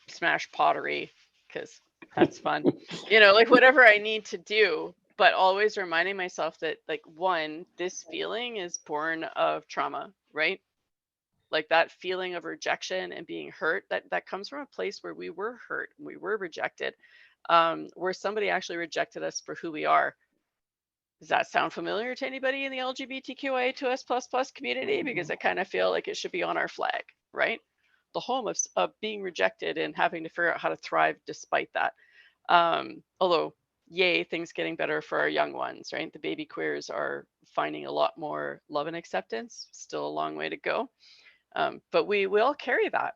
smash pottery because that's fun. Like whatever I need to do, but always reminding myself that like this feeling is born of trauma, right? Like that feeling of rejection and being hurt, that comes from a place where we were hurt, we were rejected, where somebody actually rejected us for who we are. Does that sound familiar to anybody in the LGBTQIA2S++ community? Because I kind of feel like it should be on our flag, right? the home of being rejected and having to figure out how to thrive despite that. Although, yay, things getting better for our young ones, right? The baby queers are finding a lot more love and acceptance. Still a long way to go. But we will carry that,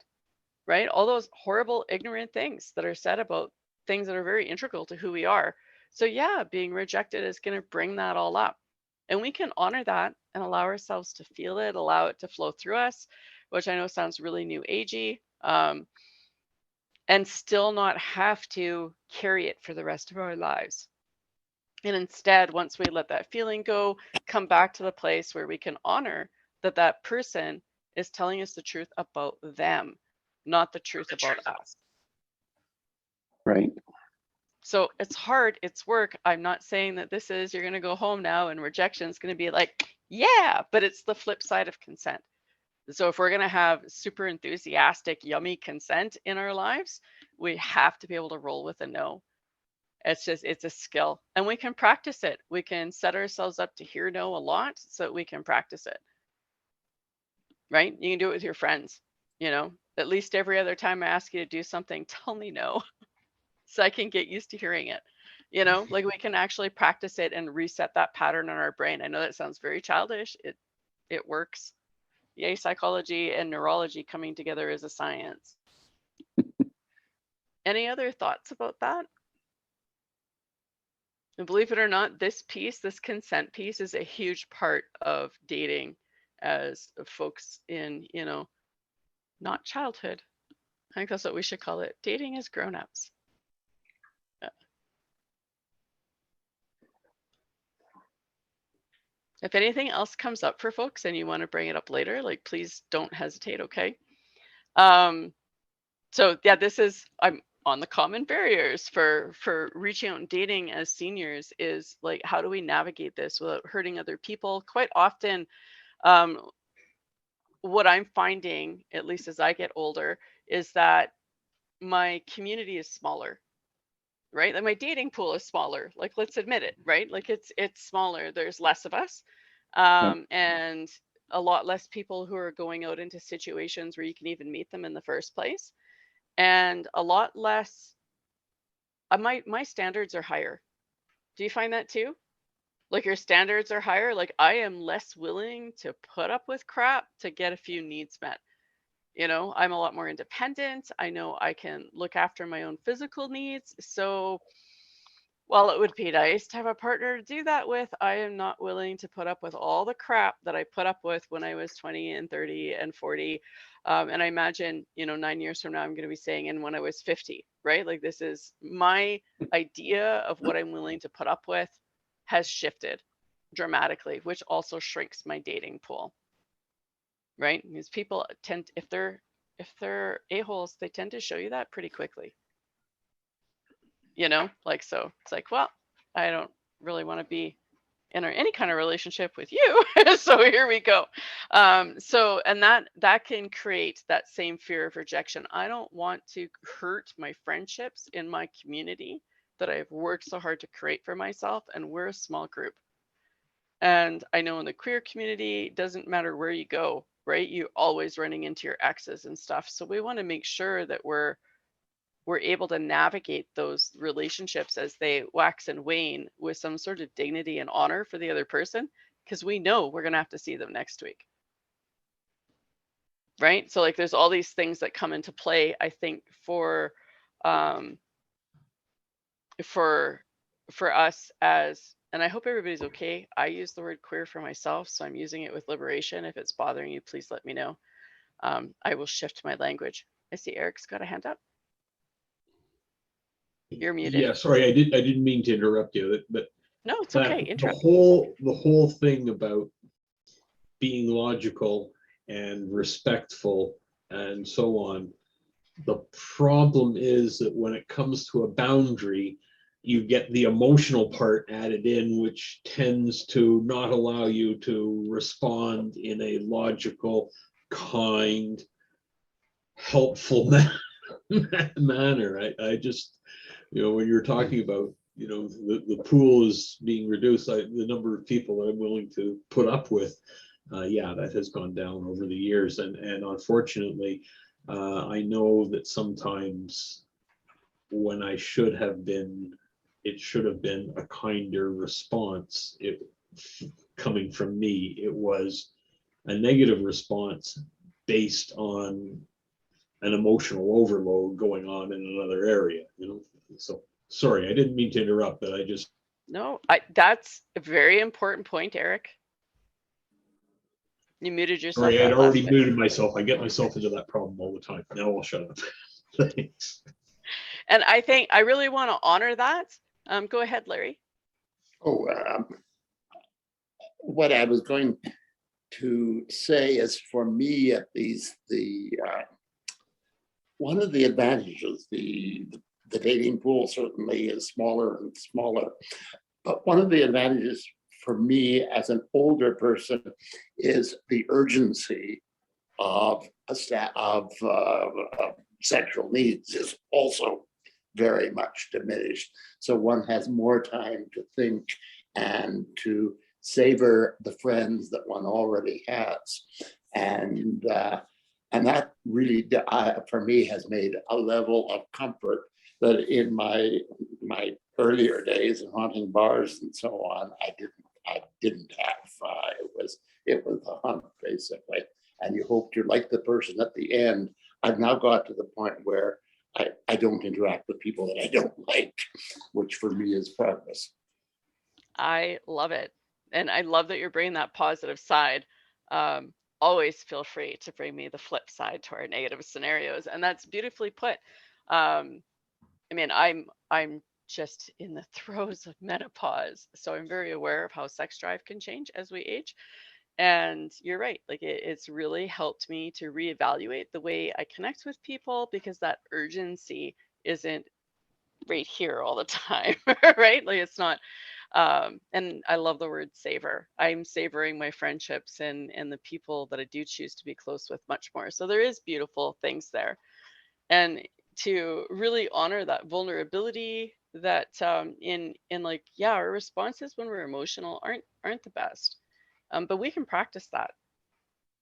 right? All those horrible, ignorant things that are said about things that are very integral to who we are. So yeah, being rejected is going to bring that all up. And we can honor that and allow ourselves to feel it, allow it to flow through us, which I know sounds really new agey, and still not have to carry it for the rest of our lives. And instead, once we let that feeling go, come back to the place where we can honor that that person is telling us the truth about them, not the truth about us.
Right.
So it's hard, it's work. I'm not saying that this is, you're going to go home now and rejection is going to be like, yeah, but it's the flip side of consent. So if we're going to have super enthusiastic, yummy consent in our lives, we have to be able to roll with a no. It's a skill, and we can practice it. We can set ourselves up to hear no a lot so that we can practice it. Right? You can do it with your friends, at least every other time I ask you to do something, tell me no. So I can get used to hearing it. Like we can actually practice it and reset that pattern in our brain. I know that sounds very childish. It works. Yay, psychology and neurology coming together as a science. Any other thoughts about that? And believe it or not, this consent piece is a huge part of dating as folks in, not childhood. I think that's what we should call it. Dating as grown-ups. If anything else comes up for folks and you want to bring it up later, like please don't hesitate, okay? So yeah, I'm on the common barriers for reaching out and dating as seniors is like, how do we navigate this without hurting other people? Quite often, what I'm finding, at least as I get older, is that my community is smaller. Right? Like my dating pool is smaller. Like, let's admit it, right? Like it's smaller. There's less of us. And a lot less people who are going out into situations where you can even meet them in the first place. And a lot less, my standards are higher. Do you find that too? Like your standards are higher? Like I am less willing to put up with crap to get a few needs met. I'm a lot more independent. I know I can look after my own physical needs. So while it would be nice to have a partner to do that with, I am not willing to put up with all the crap that I put up with when I was 20 and 30 and 40. And I imagine, 9 years from now, I'm going to be saying, and when I was 50, right? Like this is my idea of what I'm willing to put up with has shifted dramatically, which also shrinks my dating pool. Right? Because people tend, if they're a-holes, they tend to show you that pretty quickly. Like, so it's like, well, I don't really want to be in any kind of relationship with you. So here we go. And that can create that same fear of rejection. I don't want to hurt my friendships in my community that I've worked so hard to create for myself. And we're a small group. And I know in the queer community, it doesn't matter where you go, right? You're always running into your exes and stuff. So we want to make sure that we're able to navigate those relationships as they wax and wane with some sort of dignity and honor for the other person, because we know we're going to have to see them next week. Right? So like there's all these things that come into play, I think, for us as, and I hope everybody's okay. I use the word queer for myself, so I'm using it with liberation. If it's bothering you, please let me know. I will shift my language. I see Eric's got a hand up. You're muted.
Yeah, sorry, I didn't mean to interrupt you, but
no, it's okay.
The whole thing about being logical and respectful and so on. The problem is that when it comes to a boundary, you get the emotional part added in, which tends to not allow you to respond in a logical, kind, helpful manner. I just, when you're talking about, the pool is being reduced, the number of people that I'm willing to put up with, that has gone down over the years. And unfortunately, I know that sometimes when I should have been, it should have been a kinder response. Coming from me, it was a negative response based on an emotional overload going on in another area, you know? So, sorry, I didn't mean to interrupt, but I just.
No, that's a very important point, Eric. You muted yourself.
Sorry, I'd
That last
already
bit.
muted myself. I get myself into that problem all the time. Now I'll shut up. Thanks.
And I think I really want to honor that. Go ahead, Larry.
Oh, what I was going to say is, for me at least, one of the advantages, the dating pool certainly is smaller and smaller, but one of the advantages for me as an older person is the urgency of sexual needs is also very much diminished. So one has more time to think and to savor the friends that one already has. And that really, for me, has made a level of comfort that in my earlier days in haunting bars and so on, I didn't have. It was a hunt, basically. And you hoped you're like the person at the end. I've now got to the point where I don't interact with people that I don't like, which for me is progress.
I love it. And I love that you're bringing that positive side. Always feel free to bring me the flip side to our negative scenarios. And that's beautifully put. I mean, I'm just in the throes of menopause, so I'm very aware of how sex drive can change as we age. And you're right, like it's really helped me to reevaluate the way I connect with people, because that urgency isn't right here all the time, right? Like it's not. And I love the word savor. I'm savoring my friendships and the people that I do choose to be close with much more. So there is beautiful things there. And to really honor that vulnerability, that in like, yeah, our responses when we're emotional aren't the best, but we can practice that.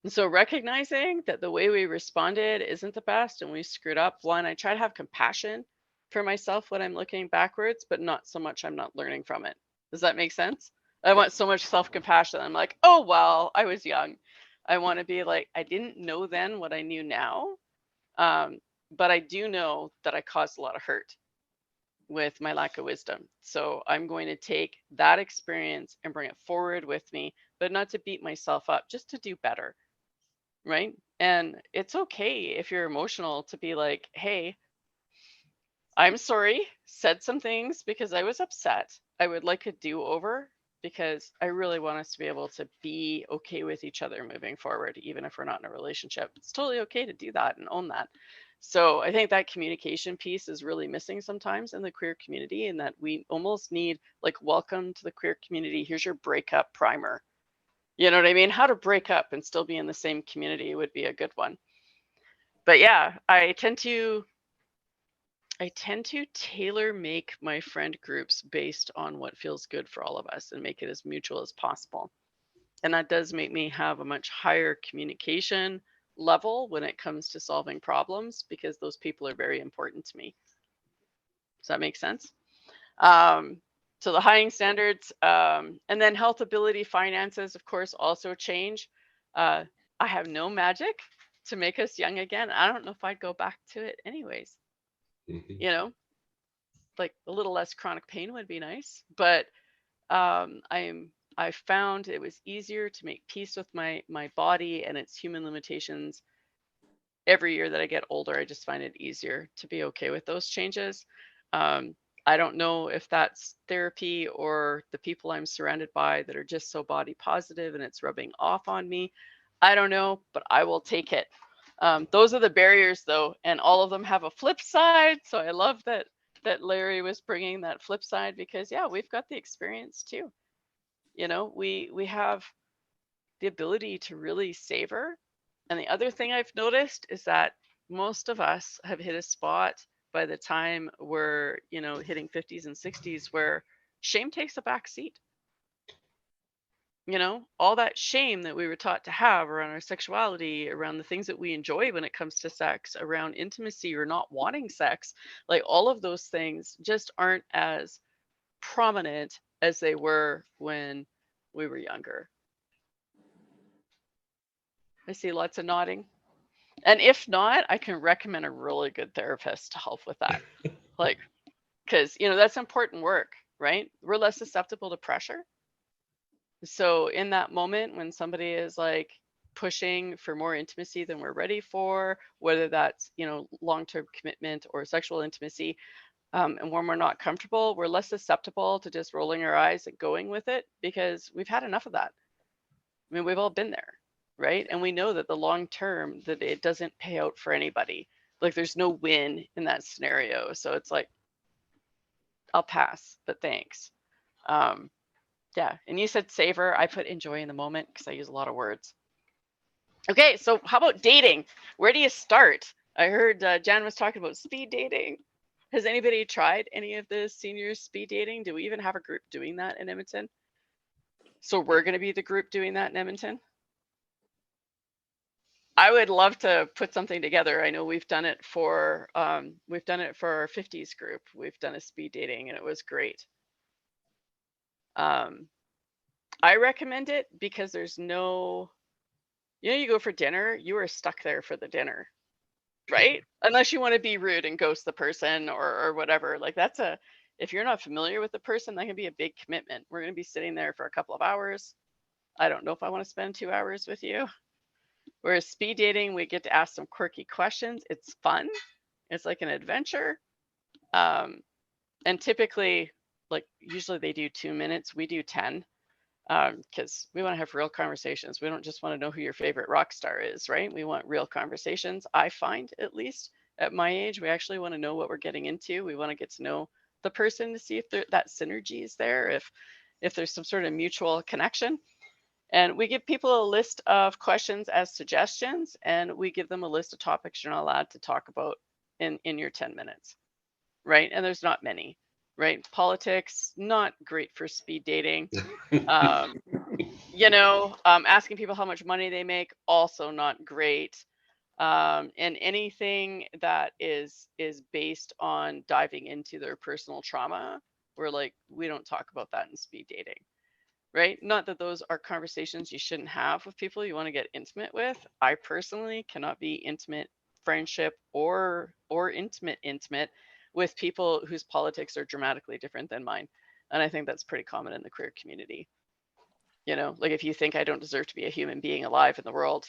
And so recognizing that the way we responded isn't the best and we screwed up, one, I try to have compassion for myself when I'm looking backwards, but not so much I'm not learning from it. Does that make sense? I want so much self-compassion. I'm like, oh, well, I was young. I want to be like, I didn't know then what I knew now. But I do know that I caused a lot of hurt with my lack of wisdom. So I'm going to take that experience and bring it forward with me, but not to beat myself up, just to do better. Right. And it's okay if you're emotional to be like, hey, I'm sorry, said some things because I was upset. I would like a do-over because I really want us to be able to be okay with each other moving forward, even if we're not in a relationship. It's totally okay to do that and own that. So I think that communication piece is really missing sometimes in the queer community, and that we almost need like, welcome to the queer community. Here's your breakup primer. You know what I mean? How to break up and still be in the same community would be a good one. But yeah, I tend to tailor make my friend groups based on what feels good for all of us and make it as mutual as possible. And that does make me have a much higher communication level when it comes to solving problems, because those people are very important to me. Does that make sense? So the hiring standards, and then health, ability, finances, of course, also change. I have no magic to make us young again. I don't know if I'd go back to it anyways. You know, like a little less chronic pain would be nice, but I found it was easier to make peace with my body and its human limitations. Every year that I get older, I just find it easier to be okay with those changes. I don't know if that's therapy or the people I'm surrounded by that are just so body positive and it's rubbing off on me. I don't know, but I will take it. Those are the barriers, though, and all of them have a flip side. So I love that Larry was bringing that flip side, because yeah, we've got the experience too. You know, we have the ability to really savor. And the other thing I've noticed is that most of us have hit a spot by the time we're, hitting 50s and 60s where shame takes a back seat. all that shame that we were taught to have around our sexuality, around the things that we enjoy when it comes to sex, around intimacy or not wanting sex, like all of those things just aren't as prominent as they were when we were younger. I see lots of nodding. And if not, I can recommend a really good therapist to help with that. Like, because, that's important work, right? We're less susceptible to pressure. So in that moment when somebody is like pushing for more intimacy than we're ready for, whether that's, long-term commitment or sexual intimacy, and when we're not comfortable, we're less susceptible to just rolling our eyes and going with it because we've had enough of that. I mean, we've all been there, right? And we know that the long term, that it doesn't pay out for anybody. Like there's no win in that scenario. So it's like, I'll pass, but thanks. Yeah, and you said savor. I put enjoy in the moment because I use a lot of words. Okay, so how about dating? Where do you start? I heard Jan was talking about speed dating. Has anybody tried any of the seniors speed dating? Do we even have a group doing that in Edmonton? So we're going to be the group doing that in Edmonton? I would love to put something together. I know we've done it for our 50s group. We've done a speed dating and it was great. I recommend it because there's no, you go for dinner, you are stuck there for the dinner, right? Unless you want to be rude and ghost the person or whatever. Like if you're not familiar with the person, that can be a big commitment. We're going to be sitting there for a couple of hours. I don't know if I want to spend 2 hours with you. Whereas speed dating, we get to ask some quirky questions. It's fun. It's like an adventure. And typically, like usually they do 2 minutes. We do 10 because we want to have real conversations. We don't just want to know who your favorite rock star is, right? We want real conversations. I find, at least at my age, we actually want to know what we're getting into. We want to get to know the person to see if that synergy is there, if there's some sort of mutual connection. And we give people a list of questions as suggestions, and we give them a list of topics you're not allowed to talk about in your 10 minutes, right? And there's not many, right? Politics, not great for speed dating. Asking people how much money they make, also not great. And anything that is based on diving into their personal trauma, we don't talk about that in speed dating. Right? Not that those are conversations you shouldn't have with people you want to get intimate with. I personally cannot be intimate friendship or intimate with people whose politics are dramatically different than mine. And I think that's pretty common in the queer community. Like if you think I don't deserve to be a human being alive in the world,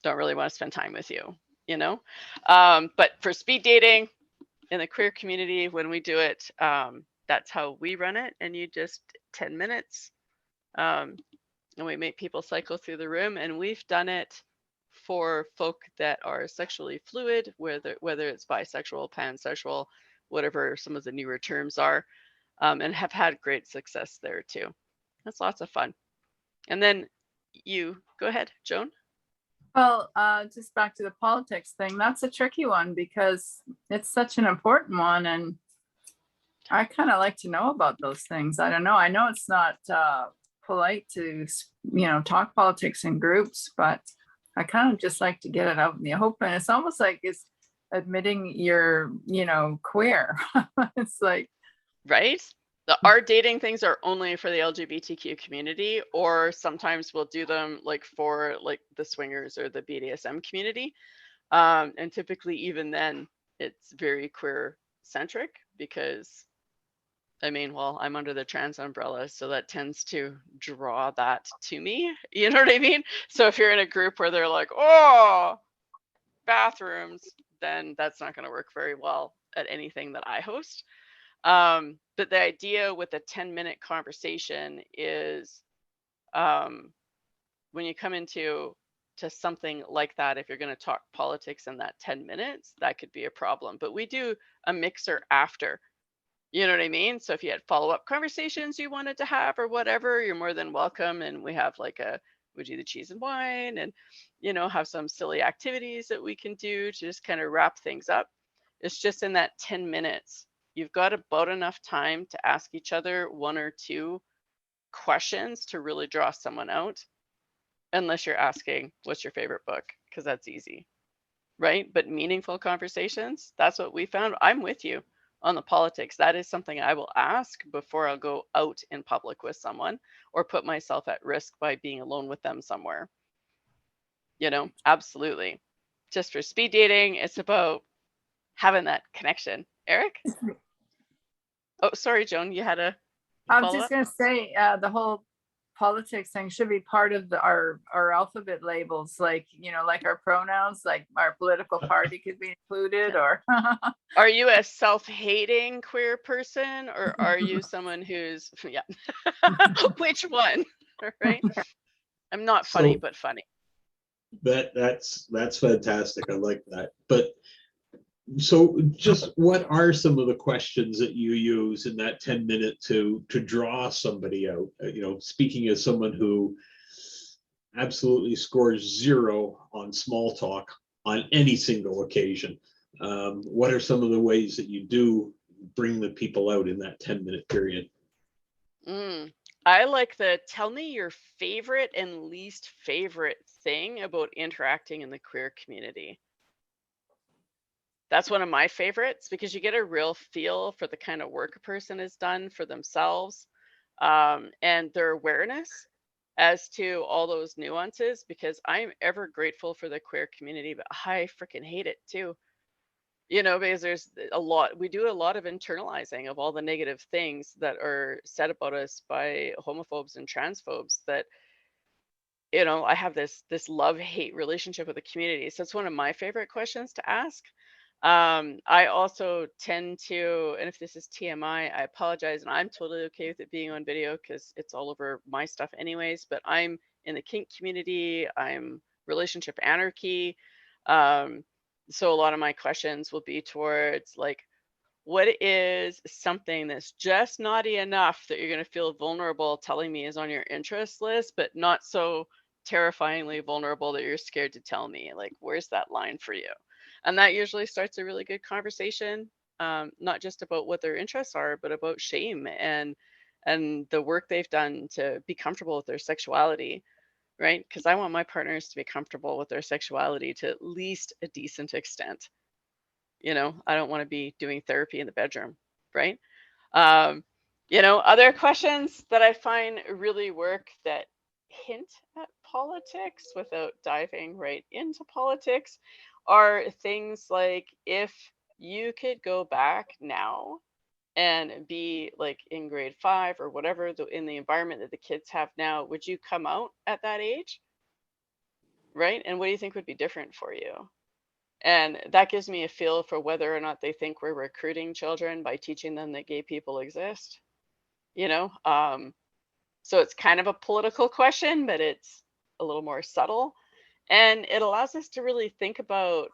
don't really want to spend time with you, But for speed dating in the queer community, when we do it, that's how we run it. And you just 10 minutes and we make people cycle through the room. And we've done it for folk that are sexually fluid, whether it's bisexual, pansexual, whatever some of the newer terms are, and have had great success there too. That's lots of fun. And then you go ahead, Joan.
Well, just back to the politics thing, that's a tricky one because it's such an important one. And I kind of like to know about those things. I don't know. I know it's not polite to, talk politics in groups, but I kind of just like to get it out in the open. It's almost like it's admitting you're, queer. It's like.
Right. Our dating things are only for the LGBTQ community, or sometimes we'll do them for the swingers or the BDSM community. And typically even then it's very queer centric because I'm under the trans umbrella, so that tends to draw that to me. You know what I mean? So if you're in a group where they're like, oh, bathrooms, then that's not going to work very well at anything that I host. But the idea with a 10-minute conversation is when you come into something like that, if you're going to talk politics in that 10 minutes, that could be a problem. But we do a mixer after. You know what I mean? So if you had follow-up conversations you wanted to have or whatever, you're more than welcome. And we have we do the cheese and wine and, have some silly activities that we can do to just kind of wrap things up. It's just in that 10 minutes, you've got about enough time to ask each other one or two questions to really draw someone out, unless you're asking, what's your favorite book? Because that's easy, right? But meaningful conversations, that's what we found. I'm with you on the politics. That is something I will ask before I'll go out in public with someone or put myself at risk by being alone with them somewhere. You know, absolutely. Just for speed dating, it's about having that connection. Eric? Oh, sorry, Joan, you had a
I was
follow
just
up?
gonna say, the whole politics thing should be part of our alphabet labels, like, you know, like our pronouns, like our political party could be included, or
Are you a self-hating queer person, or are you someone who's, yeah, which one? Right? I'm not funny,
So-
but funny.
That's fantastic. I like that. But so just what are some of the questions that you use in that 10-minute to draw somebody out? You know, speaking as someone who absolutely scores 0 on small talk on any single occasion. What are some of the ways that you do bring the people out in that 10-minute period?
I like the tell me your favorite and least favorite thing about interacting in the queer community. That's one of my favorites because you get a real feel for the kind of work a person has done for themselves, and their awareness as to all those nuances, because I'm ever grateful for the queer community, but I freaking hate it too. You know, because there's we do a lot of internalizing of all the negative things that are said about us by homophobes and transphobes that, you know, I have this love-hate relationship with the community. So it's one of my favorite questions to ask. I also tend to, and if this is TMI, I apologize, and I'm totally okay with it being on video because it's all over my stuff anyways, but I'm in the kink community, I'm relationship anarchy. So a lot of my questions will be towards like, what is something that's just naughty enough that you're going to feel vulnerable telling me is on your interest list, but not so terrifyingly vulnerable that you're scared to tell me? Like, where's that line for you? And that usually starts a really good conversation, not just about what their interests are, but about shame and the work they've done to be comfortable with their sexuality, right? Because I want my partners to be comfortable with their sexuality to at least a decent extent. You know, I don't want to be doing therapy in the bedroom, right? You know, other questions that I find really work that hint at politics without diving right into politics are things like, if you could go back now and be like in grade 5 or whatever, in the environment that the kids have now, would you come out at that age? Right? And what do you think would be different for you? And that gives me a feel for whether or not they think we're recruiting children by teaching them that gay people exist. You know, so it's kind of a political question, but it's a little more subtle. And it allows us to really think about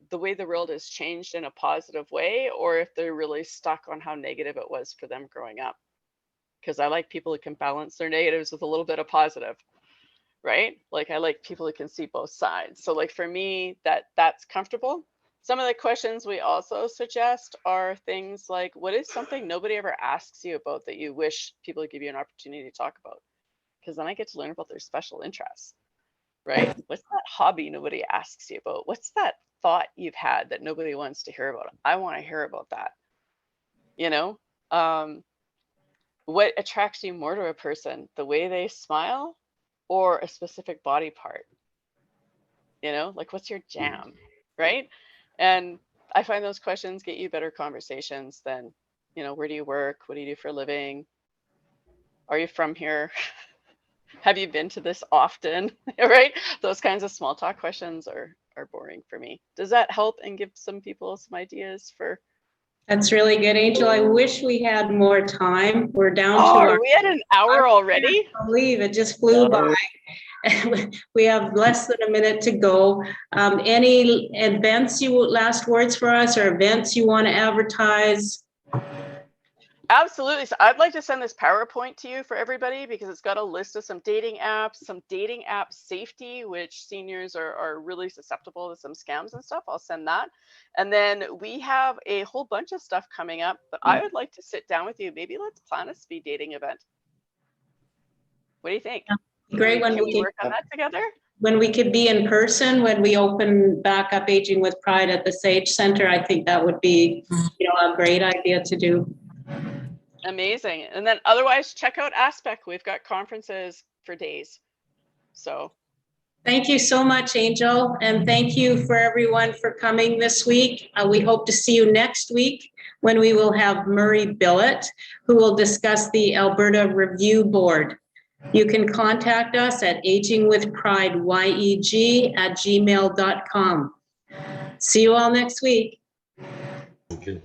the way the world has changed in a positive way, or if they're really stuck on how negative it was for them growing up. Because I like people who can balance their negatives with a little bit of positive, right? Like I like people who can see both sides. So like for me, that's comfortable. Some of the questions we also suggest are things like, what is something nobody ever asks you about that you wish people would give you an opportunity to talk about? Because then I get to learn about their special interests, right? What's that hobby nobody asks you about? What's that thought you've had that nobody wants to hear about? I want to hear about that. You know, what attracts you more to a person, the way they smile or a specific body part? You know, like what's your jam, right? And I find those questions get you better conversations than, you know, where do you work? What do you do for a living? Are you from here? Have you been to this often? Right? Those kinds of small talk questions are boring for me. Does that help and give some people some ideas for?
That's really good, Angel. I wish we had more time. We're down to
Oh,
our,
are we at an hour already?
I believe it just flew by. We have less than a minute to go. Any events last words for us, or events you want to advertise?
Absolutely. So I'd like to send this PowerPoint to you for everybody because it's got a list of some dating app safety, which seniors are really susceptible to some scams and stuff. I'll send that. And then we have a whole bunch of stuff coming up, but I would like to sit down with you. Maybe let's plan a speed dating event. What do you think?
Great when
Can
we
we work on that together?
when we could be in person, when we open back up Aging with Pride at the Sage Center, I think that would be, a great idea to do.
Amazing. And then otherwise, check out ASPECC. We've got conferences for days. So
Thank you so much, Angel, and thank you for everyone for coming this week. We hope to see you next week when we will have Murray Billett, who will discuss the Alberta Review Board. You can contact us at agingwithprideyeg@gmail.com. See you all next week.
Okay.